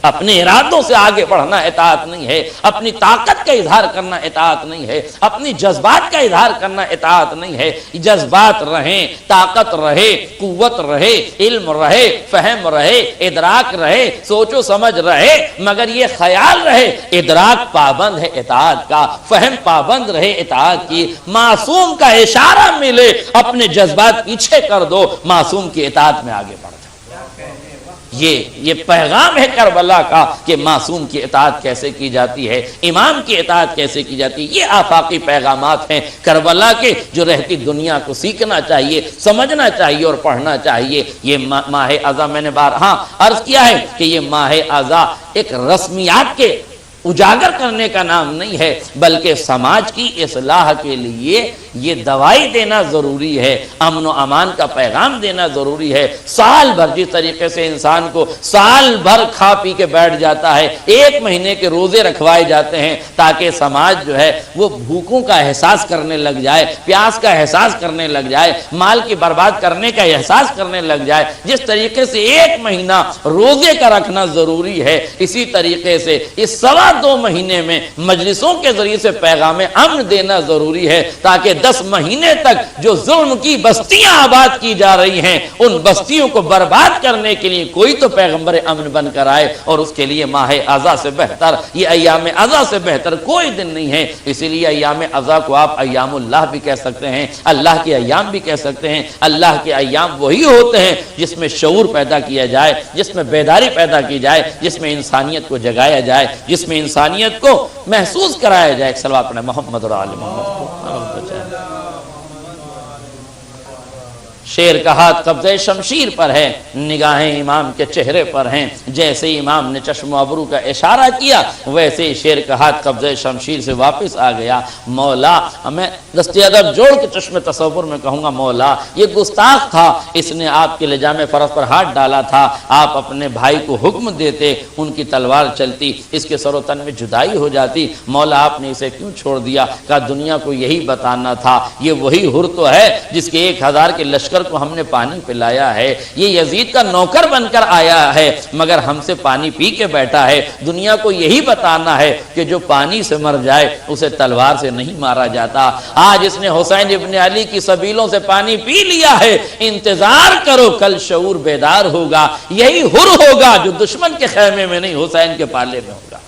اپنے ارادوں سے آگے بڑھنا اطاعت نہیں ہے، اپنی طاقت کا اظہار کرنا اطاعت نہیں ہے، اپنی جذبات کا اظہار کرنا اطاعت نہیں ہے۔ جذبات رہیں، طاقت رہے، قوت رہے، علم رہے، فہم رہے، ادراک رہے، سوچ و سمجھ رہے، مگر یہ خیال رہے ادراک پابند ہے اطاعت کا، فہم پابند رہے اطاعت کی، معصوم کا اشارہ ملے اپنے جذبات پیچھے کر دو، معصوم کی اطاعت میں آگے بڑھ۔ یہ پیغام ہے کربلا کا کہ معصوم کی اطاعت کیسے کی جاتی ہے، امام کی اطاعت کیسے کی جاتی ہے۔ یہ آفاقی پیغامات ہیں کربلا کے جو رہتی دنیا کو سیکھنا چاہیے، سمجھنا چاہیے اور پڑھنا چاہیے۔ یہ ماہ اعضا میں نے عرض کیا ہے کہ یہ ماہ اعضا ایک رسمیات کے اجاگر کرنے کا نام نہیں ہے، بلکہ سماج کی اصلاح کے لیے یہ دوائی دینا ضروری ہے، امن و امان کا پیغام دینا ضروری ہے۔ سال بھر جس طریقے سے انسان کو سال بھر کھا پی کے بیٹھ جاتا ہے، 1 مہینے کے روزے رکھوائے جاتے ہیں تاکہ سماج جو ہے وہ بھوکوں کا احساس کرنے لگ جائے، پیاس کا احساس کرنے لگ جائے، مال کی برباد کرنے کا احساس کرنے لگ جائے۔ جس طریقے سے 1 مہینہ روزے کا رکھنا ضروری ہے، اسی طریقے سے اس 2.25 مہینے میں مجلسوں کے ذریعے سے پیغام امن دینا ضروری ہے، تاکہ 10 مہینے تک جو ظلم کی بستیاں آباد کی جا رہی ہیں، ان بستیوں کو برباد کرنے کے لیے کوئی تو پیغمبر امن بن کر آئے، اور اس کے لیے ماہ اذا سے بہتر، یہ ایام اذا سے بہتر کوئی دن نہیں ہے۔ اسی لیے ایام اذا کو آپ ایام اللہ بھی کہہ سکتے ہیں، اللہ کے ایام بھی کہہ سکتے ہیں۔ اللہ کے ایام وہی ہوتے ہیں جس میں شعور پیدا کیا جائے، جس میں بیداری پیدا کی جائے، جس میں انسانیت کو جگایا جائے، جس میں انسانیت کو محسوس کرایا جائے۔ ایک صلوات پڑھیں محمد اور آل محمد کو۔ شیر کا ہاتھ قبضہ شمشیر پر ہے، نگاہیں امام کے چہرے پر ہیں، جیسے امام نے چشم و ابرو کا اشارہ کیا ویسے ہی شیر کا ہاتھ قبضہ شمشیر سے واپس آ گیا۔ مولا، میں دست ادب جوڑ کے چشم تصور میں کہوں گا، مولا یہ گستاخ تھا، اس نے آپ کے لجام فرس پر ہاتھ ڈالا تھا، آپ اپنے بھائی کو حکم دیتے، ان کی تلوار چلتی، اس کے سر و تن میں جدائی ہو جاتی، مولا آپ نے اسے کیوں چھوڑ دیا؟ کہا دنیا کو یہی بتانا تھا، یہ وہی حر تو ہے جس کے 1000 کے لشکر کو ہم نے پانی پلایا ہے، یہ یزید کا نوکر بن کر آیا ہے مگر ہم سے پانی پی کے بیٹھا ہے۔ دنیا کو یہی بتانا ہے کہ جو پانی سے مر جائے اسے تلوار سے نہیں مارا جاتا۔ آج اس نے حسین ابن علی کی سبیلوں سے پانی پی لیا ہے، انتظار کرو کل شعور بیدار ہوگا، یہی حر ہوگا جو دشمن کے خیمے میں نہیں حسین کے پالے میں ہوگا۔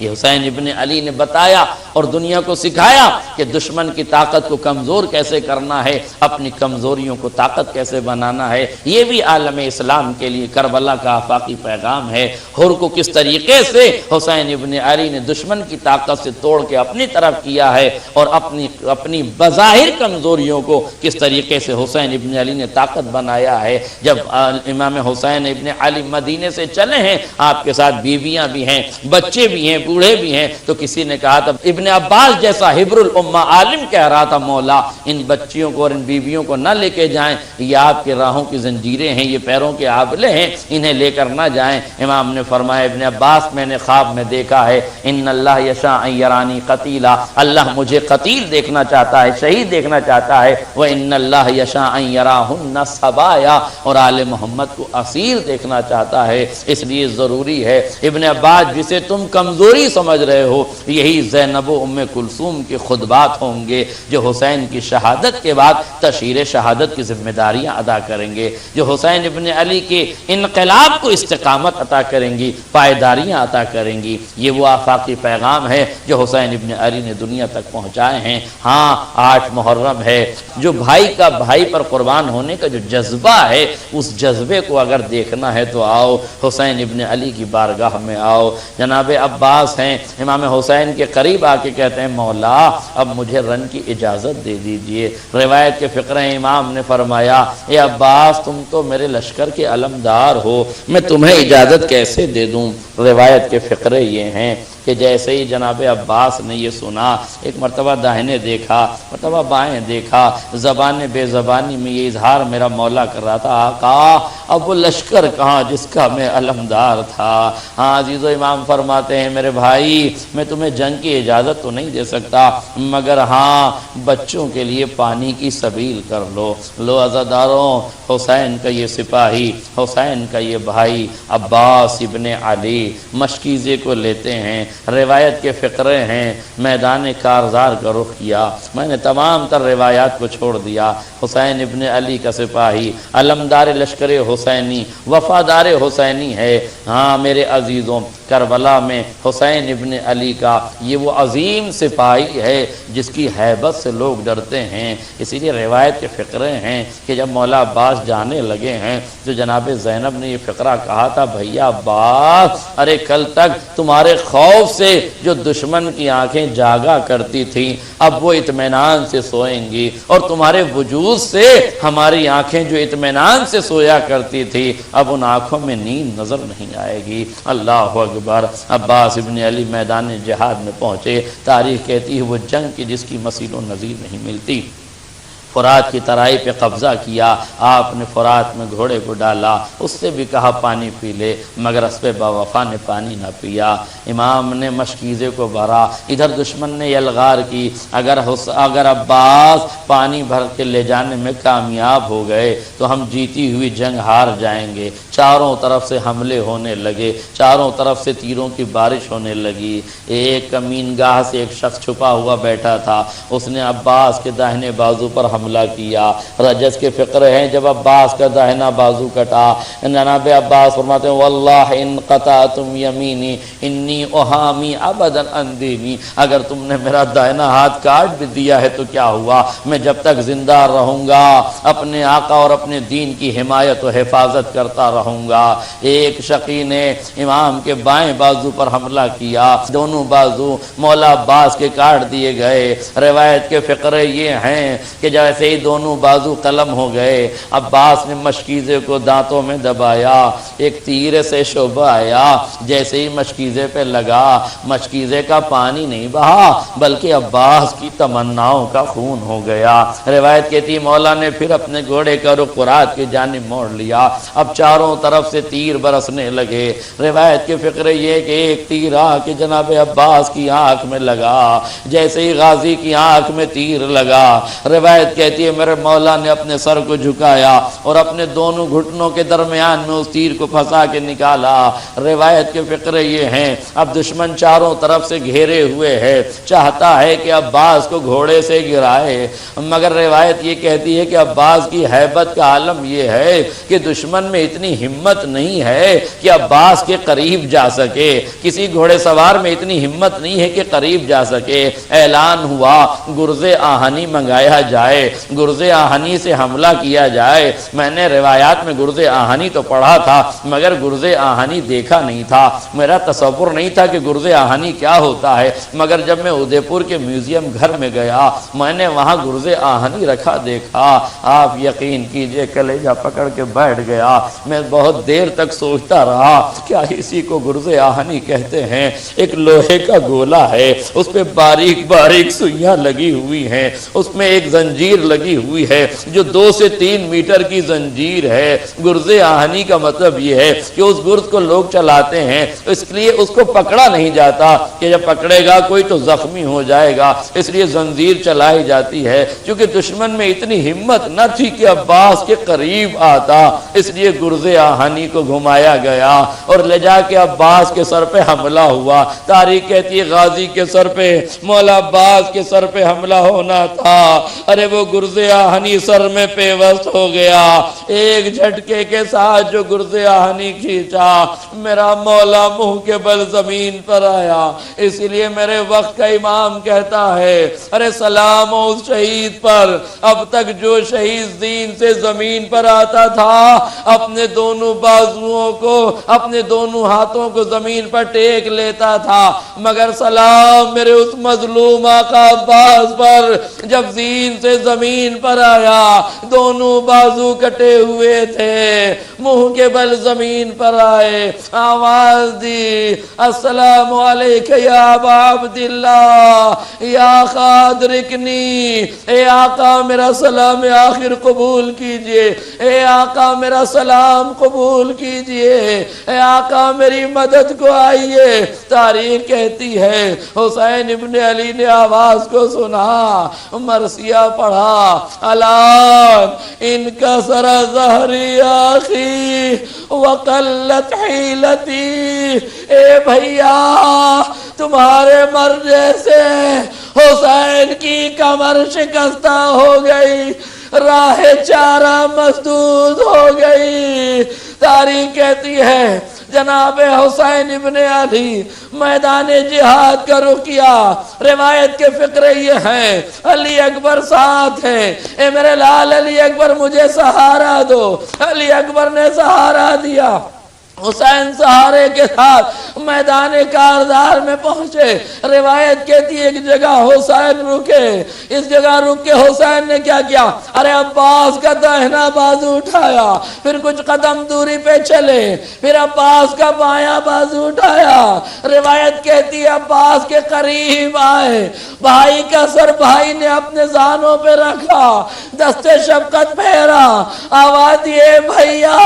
یہ حسین ابن علی نے بتایا اور دنیا کو سکھایا کہ دشمن کی طاقت کو کمزور کیسے کرنا ہے، اپنی کمزوریوں کو طاقت کیسے بنانا ہے۔ یہ بھی عالم اسلام کے لیے کربلا کا آفاقی پیغام ہے۔ حر کو کس طریقے سے حسین ابن علی نے دشمن کی طاقت سے توڑ کے اپنی طرف کیا ہے، اور اپنی بظاہر کمزوریوں کو کس طریقے سے حسین ابن علی نے طاقت بنایا ہے۔ جب امام حسین ابن علی مدینے سے چلے ہیں، آپ کے ساتھ بیویاں بھی ہیں، بچے بھی ہیں، بوڑھے بھی ہیں، تو کسی نے کہا تھا، ابن عباس جیسا حبر الامہ عالم کہہ رہا تھا، مولا ان بچیوں کو اور ان بیویوں کو نہ لے کے جائیں، یہ آپ کے راہوں کی زنجیریں ہیں، یہ پیروں کے آبلے ہیں، انہیں لے کر نہ جائیں۔ امام نے فرمایا، ابن عباس میں نے خواب میں دیکھا ہے، ان اللہ یشاء ان یرانی قتیلا، اللہ مجھے قتیل دیکھنا چاہتا ہے، شہید دیکھنا چاہتا ہے، وان اللہ یشاء ان یراہن صبایا، اور آل محمد کو اسیر دیکھنا چاہتا ہے۔ اس لیے ضروری ہے، ابن عباس جسے تم کمزوری سمجھ رہے ہو، یہی زینب و ام کلثوم کے خطبات ہوں گے جو حسین کی شہادت کے بعد تشہیر شہادت کی ذمہ داریاں ادا کریں گے، جو حسین ابن علی کے انقلاب کو استقامت عطا کریں گی، پائیداریاں عطا کریں گی۔ یہ وہ آفاقی پیغام ہے جو حسین ابن علی نے دنیا تک پہنچائے ہیں۔ ہاں 8 محرم ہے، جو بھائی کا بھائی پر قربان ہونے کا جو جذبہ ہے، اس جذبے کو اگر دیکھنا ہے تو آؤ حسین ابن علی کی بارگاہ میں آؤ۔ جناب عباس ہیں، امام حسین کے قریب آ کے کہتے ہیں، مولا اب مجھے رن کی اجازت دے دیجئے۔ روایت کے فقرہ امام نے فرمایا، اے عباس تم تو میرے لشکر کے علمدار ہو، میں تمہیں اجازت کیسے دے دوں؟ روایت کے فقرے یہ ہیں کہ جیسے ہی جناب عباس نے یہ سنا، ایک مرتبہ داہنے دیکھا، مرتبہ بائیں دیکھا، زبان بے زبانی میں یہ اظہار میرا مولا کر رہا تھا، آقا اب وہ لشکر کہاں جس کا میں علمدار تھا؟ ہاں عزیز و امام فرماتے ہیں، میرے بھائی میں تمہیں جنگ کی اجازت تو نہیں دے سکتا، مگر ہاں بچوں کے لیے پانی کی سبیل کر لو۔ لو عزاداروں، حسین کا یہ سپاہی، حسین کا یہ بھائی عباس ابن علی مشکیزے کو لیتے ہیں۔ روایت کے فقرے ہیں، میدان کارزار کا رخ کیا، میں نے تمام تر روایات کو چھوڑ دیا۔ حسین ابن علی کا سپاہی، علمدار لشکر حسینی، وفادار حسینی ہے۔ ہاں میرے عزیزوں، کربلا میں حسین ابن علی کا یہ وہ عظیم سپاہی ہے جس کی ہیبت سے لوگ ڈرتے ہیں۔ اسی لیے روایت کے فقرے ہیں کہ جب مولا عباس جانے لگے ہیں تو جناب زینب نے یہ فقرہ کہا تھا، بھیا عباس ارے کل تک تمہارے خوف سے جو دشمن کی آنکھیں جاگا کرتی تھیں اب وہ اطمینان سے سوئیں گی، اور تمہارے وجود سے ہماری آنکھیں جو اطمینان سے سویا کرتی تھی اب ان آنکھوں میں نیند نظر نہیں آئے گی۔ اللہ اکبر۔ اکبر، عباس ابن علی میدان جہاد میں پہنچے۔ تاریخ کہتی ہے وہ جنگ کی جس کی مثیل و نظیر نہیں ملتی۔ فرات کی ترائی پہ قبضہ کیا، آپ نے فرات میں گھوڑے کو ڈالا، اس سے بھی کہا پانی پی لے، مگر اسپِ باوفا نے پانی نہ پیا۔ امام نے مشکیزے کو بھرا، ادھر دشمن نے یلغار کی، اگر عباس پانی بھر کے لے جانے میں کامیاب ہو گئے تو ہم جیتی ہوئی جنگ ہار جائیں گے۔ چاروں طرف سے حملے ہونے لگے، چاروں طرف سے تیروں کی بارش ہونے لگی۔ ایک کمین گاہ سے ایک شخص چھپا ہوا بیٹھا تھا، اس نے عباس کے داہنے بازو پر حملہ کیا۔ رجس کے فقرے ہیں جب عباس کا داہنا بازو کٹا، جناب عباس فرماتے ہیں واللہ ان قطعتم یمینی انی احامی ابدا عن دینی، اگر تم نے میرا داہنا ہاتھ کاٹ بھی دیا ہے تو کیا ہوا، میں جب تک زندہ رہوں گا اپنے آقا اور اپنے دین کی حمایت و حفاظت کرتا رہوں گا۔ ایک شقی نے امام کے بائیں بازو پر حملہ کیا، دونوں بازو مولا عباس کے کاٹ دیے گئے۔ روایت کے فقرے یہ ہیں کہ جیسے ہی دونوں بازو قلم ہو گئے، عباس نے مشکیزے کو دانتوں میں دبایا، ایک تیر سے شعبہ آیا، جیسے ہی مشکیزے پہ لگا، مشکیزے کا پانی نہیں بہا بلکہ عباس کی تمناؤں کا خون ہو گیا۔ روایت کہتی مولا نے پھر اپنے گھوڑے کا رخ فرات کی جانب موڑ لیا، اب چاروں طرف سے تیر برسنے لگے۔ روایت کے فقرے یہ کہ ایک تیر آ کے جناب عباس کی آنکھ میں لگا، جیسے ہی غازی کی آنکھ میں تیر لگا، روایت کہتی ہے میرے مولا نے اپنے سر کو جھکایا اور اپنے دونوں گھٹنوں کے درمیان میں اس تیر کو پھنسا کے نکالا۔ روایت کے فقرے یہ ہیں اب دشمن چاروں طرف سے گھیرے ہوئے ہے، چاہتا ہے کہ عباس کو گھوڑے سے گرائے، مگر روایت یہ کہتی ہے کہ عباس کی ہیبت کا عالم یہ ہے کہ دشمن میں اتنی ہمت نہیں ہے کہ عباس کے قریب جا سکے، کسی گھوڑے سوار میں اتنی ہمت نہیں ہے کہ قریب جا سکے۔ اعلان ہوا گرز آہنی منگایا جائے، گرز آہنی سے حملہ کیا جائے۔ میں نے روایات میں گرز آہنی تو پڑھا تھا مگر گرز آہنی دیکھا نہیں تھا، میرا تصور نہیں تھا کہ گرز آہنی کیا ہوتا ہے، مگر جب میں ادے پور کے میوزیم گھر میں گیا میں نے وہاں گرز آہنی رکھا دیکھا، آپ یقین کیجئے کلیجہ پکڑ کے بیٹھ گیا۔ میں بہت دیر تک سوچتا رہا کیا اسی کو گرز آہنی کہتے ہیں؟ ایک لوہے کا گولا ہے، اس پہ باریک باریک سوئیاں لگی ہوئی ہیں، اس میں ایک زنجیر لگی ہوئی ہے جو 2 سے 3 میٹر کی زنجیر ہے۔ گرز آہنی کا مطلب یہ ہے کہ اس گرز کو لوگ چلاتے ہیں، اس لیے اس کو پکڑا نہیں جاتا کہ جب پکڑے گا کوئی تو زخمی ہو جائے گا، اس لیے زنجیر چلائی جاتی ہے۔ کیونکہ دشمن میں اتنی ہمت نہ تھی کہ عباس کے قریب آتا، اس لیے گرز آہنی کو گھمایا گیا اور لے جا کے عباس کے سر پہ حملہ ہوا۔ تاریخ کہتی ہے غازی کے سر پہ، مولا عباس کے سر پہ حملہ ہونا تھا، ارے وہ گرز آہنی سر میں پیوست ہو گیا۔ ایک جھٹکے کے ساتھ جو گرز آہنی کھینچا میرا مولا منہ کے بل زمین پر آیا۔ اس لیے میرے وقت کا امام کہتا ہے ارے سلام اس شہید پر، اب تک جو شہید دین سے زمین پر آتا تھا اپنے دونوں بازوؤں کو، اپنے دونوں ہاتھوں کو زمین پر ٹیک لیتا تھا، مگر سلام میرے اس مظلوم آقا عباس پر جب دین سے زمین پر آیا، دونوں بازو کٹے ہوئے تھے، منہ کے بل زمین پر آئے، آواز دی السلام علیکہ یا ابا عبداللہ یا خادرکنی، اے آقا میرا سلام آخر قبول کیجئے، اے آقا میرا سلام قبول کیجئے، اے آقا میری مدد کو آئیے۔ تاریخ کہتی ہے حسین ابن علی نے آواز کو سنا، مرثیہ پڑھا الان ان کا سر ظہری آخی وقلت حیلتی، اے بھیا تمہارے مرنے سے حسین کی کمر شکستہ ہو گئی، راہ چارہ مسدود ہو گئی۔ تاریخ کہتی ہے جناب حسین ابن علی میدان جہاد کا رخ کیا۔ روایت کے فقرے یہ ہیں علی اکبر ساتھ ہیں، اے میرے لال علی اکبر مجھے سہارا دو، علی اکبر نے سہارا دیا۔ حسین سہارے کے ساتھ میدان کارزار میں پہنچے۔ روایت کہتی ہے ایک جگہ حسین رکے، اس جگہ رک کے حسین نے کیا کیا؟ ارے عباس کا داہنا بازو اٹھایا، پھر کچھ قدم دوری پہ چلے، پھر عباس کا بایاں بازو اٹھایا۔ روایت کہتی ہے عباس کے قریب آئے، بھائی کا سر بھائی نے اپنے زانوں پہ رکھا، دست شفقت پھیرا، آواز دیے بھیا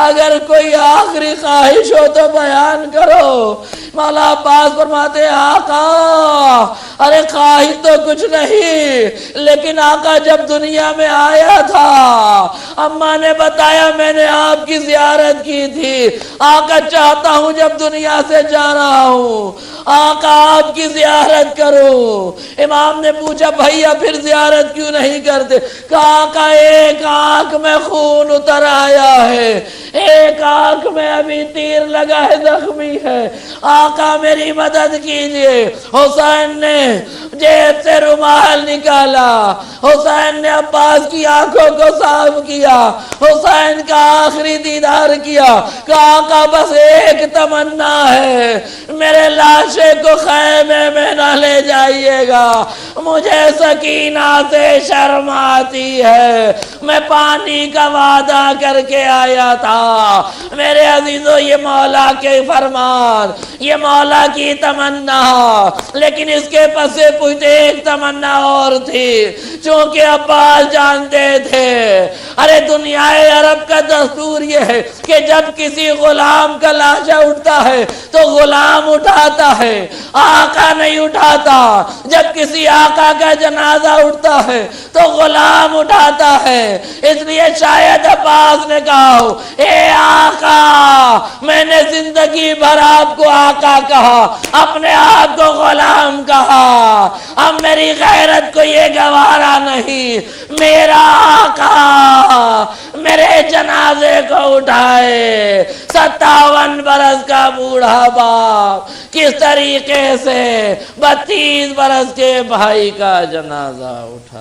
اگر کوئی آخری خواہش ہو تو بیان کرو۔ مولا عباس فرماتے آقا ارے خواہش تو کچھ نہیں، لیکن آقا جب دنیا میں آیا تھا اماں نے بتایا میں نے آپ کی زیارت کی تھی، آقا چاہتا ہوں جب دنیا سے جا رہا ہوں آقا آپ کی زیارت کرو۔ امام نے پوچھا بھیا پھر زیارت کیوں نہیں کرتے؟ کہا آقا ایک آنکھ میں خون اتر آیا ہے، ایک آنکھ میں ابھی تیر لگا ہے، زخمی ہے، آقا میری مدد کیجئے۔ حسین نے جیب سے رومال نکالا، حسین نے عباس کی آنکھوں کو صاف کیا، حسین کا آخری دیدار کیا، کہا آقا بس ایک تمنا ہے، میرے لاشے کو خیمے میں نہ لے جائیے گا، مجھے سکینہ سے شرم آتی ہے، میں پانی کا وعدہ کر کے آیا تھا۔ میرے عزیزو یہ مولا کے فرمان، یہ مولا کی تمنا، لیکن اس کے پس سے پوچھتے ایک تمنا اور تھی، چونکہ عباس جانتے تھے ارے دنیا عرب کا دستور یہ ہے کہ جب کسی غلام کا لاشا اٹھتا ہے تو غلام اٹھاتا ہے، آقا نہیں اٹھاتا، جب کسی آقا کا جنازہ اٹھتا ہے تو غلام اٹھاتا ہے۔ اس لیے شاید عباس نے کہا ہو اے آقا میں نے زندگی بھر آپ کو آقا کہا، اپنے آپ کو غلام کہا، اب میری غیرت کو یہ گوارا نہیں، میرا آقا میرے جنازے کو اٹھائے۔ 57 برس کا بوڑھا باپ کس طریقے سے 32 برس کے بھائی کا جنازہ اٹھا